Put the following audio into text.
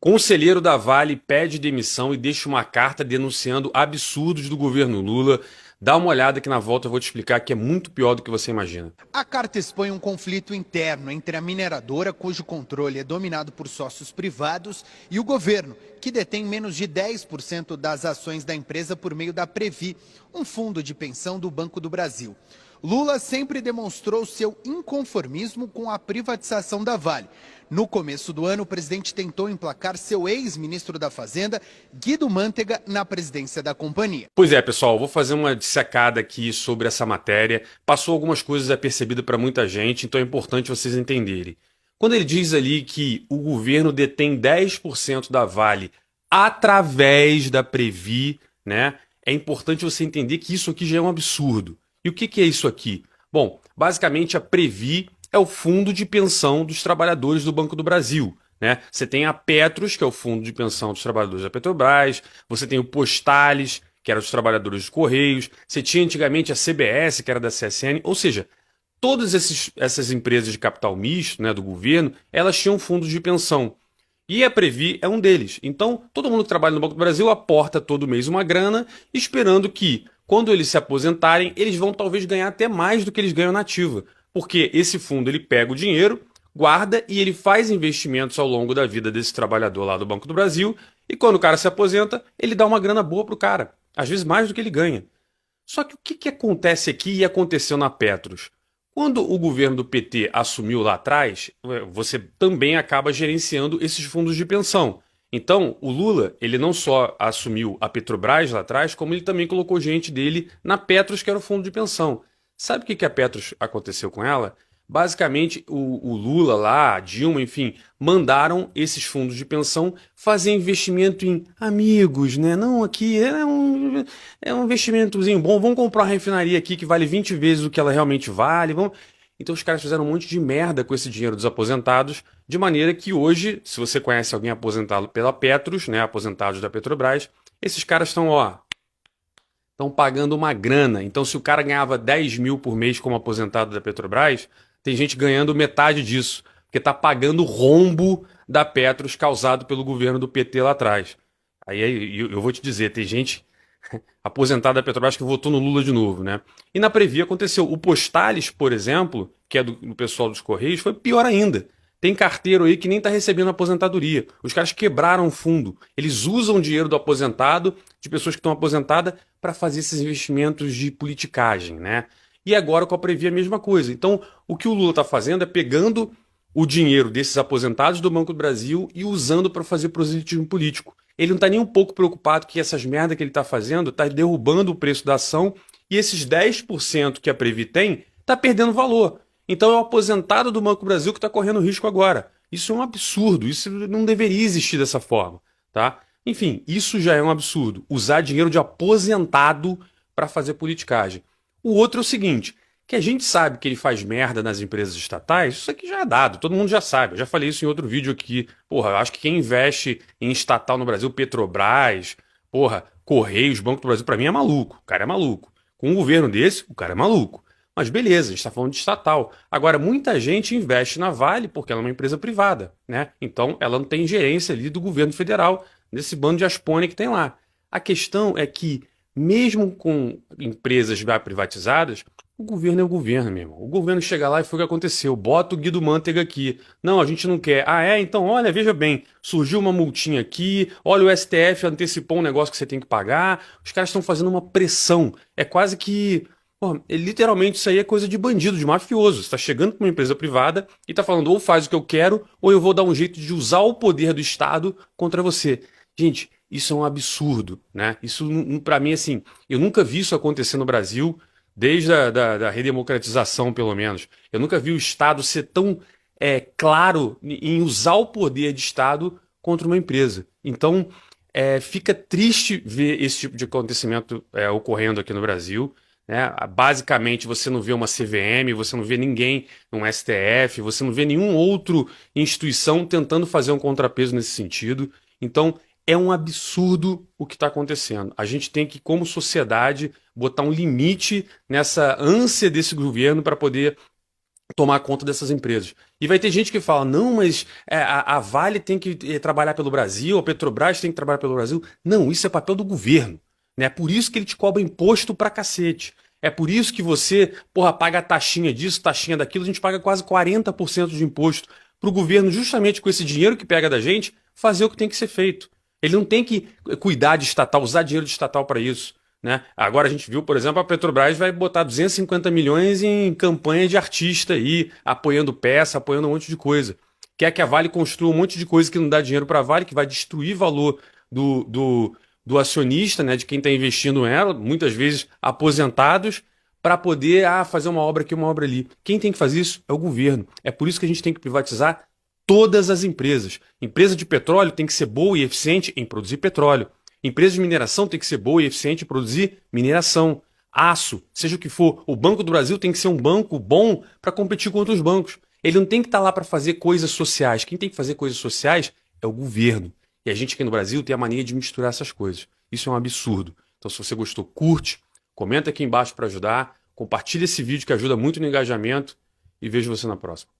Conselheiro da Vale pede demissão e deixa uma carta denunciando absurdos do governo Lula. Dá uma olhada que na volta eu vou te explicar que é muito pior do que você imagina. A carta expõe um conflito interno entre a mineradora, cujo controle é dominado por sócios privados, e o governo, que detém menos de 10% das ações da empresa por meio da Previ, um fundo de pensão do Banco do Brasil. Lula sempre demonstrou seu inconformismo com a privatização da Vale. No começo do ano, o presidente tentou emplacar seu ex-ministro da Fazenda, Guido Mantega, na presidência da companhia. Pois é, pessoal, vou fazer uma dissecada aqui sobre essa matéria. Passou algumas coisas apercebidas para muita gente, então é importante vocês entenderem. Quando ele diz ali que o governo detém 10% da Vale através da Previ, né? É importante você entender que isso aqui já é um absurdo. E o que é isso aqui? Bom, basicamente a Previ é o fundo de pensão dos trabalhadores do Banco do Brasil, né? Você tem a Petros, que é o fundo de pensão dos trabalhadores da Petrobras, você tem o Postales, que era dos trabalhadores dos Correios, você tinha antigamente a CBS, que era da CSN, ou seja, todas essas empresas de capital misto, né, do governo, elas tinham fundos de pensão. E a Previ é um deles. Então, todo mundo que trabalha no Banco do Brasil aporta todo mês uma grana, esperando que, quando eles se aposentarem, eles vão talvez ganhar até mais do que eles ganham na ativa. Porque esse fundo ele pega o dinheiro, guarda e ele faz investimentos ao longo da vida desse trabalhador lá do Banco do Brasil. E quando o cara se aposenta, ele dá uma grana boa pro cara. Às vezes mais do que ele ganha. Só que o que acontece aqui e aconteceu na Petros? Quando o governo do PT assumiu lá atrás, você também acaba gerenciando esses fundos de pensão. Então, o Lula, ele não só assumiu a Petrobras lá atrás, como ele também colocou gente dele na Petros, que era o fundo de pensão. Sabe o que a Petros aconteceu com ela? Basicamente, o Lula lá, a Dilma, enfim, mandaram esses fundos de pensão fazer investimento em amigos, né? Não, aqui é um investimentozinho bom, vamos comprar uma refinaria aqui que vale 20 vezes o que ela realmente vale. Vamos... Então os caras fizeram um monte de merda com esse dinheiro dos aposentados, de maneira que hoje, se você conhece alguém aposentado pela Petros, né, aposentados da Petrobras, esses caras estão pagando uma grana. Então, se o cara ganhava 10 mil por mês como aposentado da Petrobras, tem gente ganhando metade disso, porque está pagando o rombo da Petros causado pelo governo do PT lá atrás. Aí eu vou te dizer, tem gente aposentada da Petrobras que votou no Lula de novo, né? E na Previ aconteceu. O Postales, por exemplo, que é do pessoal dos Correios, foi pior ainda. Tem carteiro aí que nem está recebendo aposentadoria. Os caras quebraram o fundo. Eles usam o dinheiro do aposentado, de pessoas que estão aposentadas, para fazer esses investimentos de politicagem, né? E agora com a Previ é a mesma coisa. Então, o que o Lula está fazendo é pegando o dinheiro desses aposentados do Banco do Brasil e usando para fazer proselitismo político. Ele não está nem um pouco preocupado que essas merdas que ele está fazendo está derrubando o preço da ação e esses 10% que a Previ tem está perdendo valor. Então é o aposentado do Banco do Brasil que está correndo risco agora. Isso é um absurdo, isso não deveria existir dessa forma, tá? Enfim, isso já é um absurdo. Usar dinheiro de aposentado para fazer politicagem. O outro é o seguinte, que a gente sabe que ele faz merda nas empresas estatais, isso aqui já é dado, todo mundo já sabe. Eu já falei isso em outro vídeo aqui. Porra, eu acho que quem investe em estatal no Brasil, Petrobras, porra, Correios, Banco do Brasil, para mim é maluco. O cara é maluco. Com um governo desse, o cara é maluco. Mas beleza, a gente está falando de estatal. Agora, muita gente investe na Vale porque ela é uma empresa privada, né? Então, ela não tem gerência ali do governo federal, desse bando de aspônia que tem lá. A questão é que, mesmo com empresas já privatizadas, o governo é o governo, meu irmão. O governo chega lá e foi o que aconteceu. Bota o Guido Mantega aqui. Não, a gente não quer. Ah, é? Então, olha, veja bem. Surgiu uma multinha aqui. Olha, o STF antecipou um negócio que você tem que pagar. Os caras estão fazendo uma pressão. É quase que... Pô, literalmente isso aí é coisa de bandido, de mafioso. Você está chegando para uma empresa privada e está falando ou faz o que eu quero ou eu vou dar um jeito de usar o poder do Estado contra você. Gente, isso é um absurdo, né? Isso, para mim, assim, eu nunca vi isso acontecer no Brasil, desde da redemocratização, pelo menos. Eu nunca vi o Estado ser tão claro em usar o poder de Estado contra uma empresa. Então, fica triste ver esse tipo de acontecimento ocorrendo aqui no Brasil, né? Basicamente, você não vê uma CVM, você não vê ninguém, um STF, você não vê nenhum outro instituição tentando fazer um contrapeso nesse sentido. Então, é um absurdo o que está acontecendo. A gente tem que, como sociedade, botar um limite nessa ânsia desse governo para poder tomar conta dessas empresas. E vai ter gente que fala, não, mas a Vale tem que trabalhar pelo Brasil, a Petrobras tem que trabalhar pelo Brasil. Não, isso é papel do governo. Né? É por isso que ele te cobra imposto pra cacete. É por isso que você, porra, paga taxinha disso, taxinha daquilo, a gente paga quase 40% de imposto pro governo, justamente com esse dinheiro que pega da gente, fazer o que tem que ser feito. Ele não tem que cuidar de estatal, usar dinheiro de estatal para isso. Né? Agora a gente viu, por exemplo, a Petrobras vai botar 250 milhões em campanha de artista aí, apoiando peça, apoiando um monte de coisa. Quer que a Vale construa um monte de coisa que não dá dinheiro para a Vale, que vai destruir valor do acionista, né, de quem está investindo nela, muitas vezes aposentados, para poder fazer uma obra aqui, uma obra ali. Quem tem que fazer isso é o governo. É por isso que a gente tem que privatizar todas as empresas. Empresa de petróleo tem que ser boa e eficiente em produzir petróleo. Empresa de mineração tem que ser boa e eficiente em produzir mineração. Aço, seja o que for. O Banco do Brasil tem que ser um banco bom para competir com outros bancos. Ele não tem que estar lá para fazer coisas sociais. Quem tem que fazer coisas sociais é o governo. E a gente aqui no Brasil tem a mania de misturar essas coisas. Isso é um absurdo. Então, se você gostou, curte, comenta aqui embaixo para ajudar, compartilha esse vídeo que ajuda muito no engajamento e vejo você na próxima.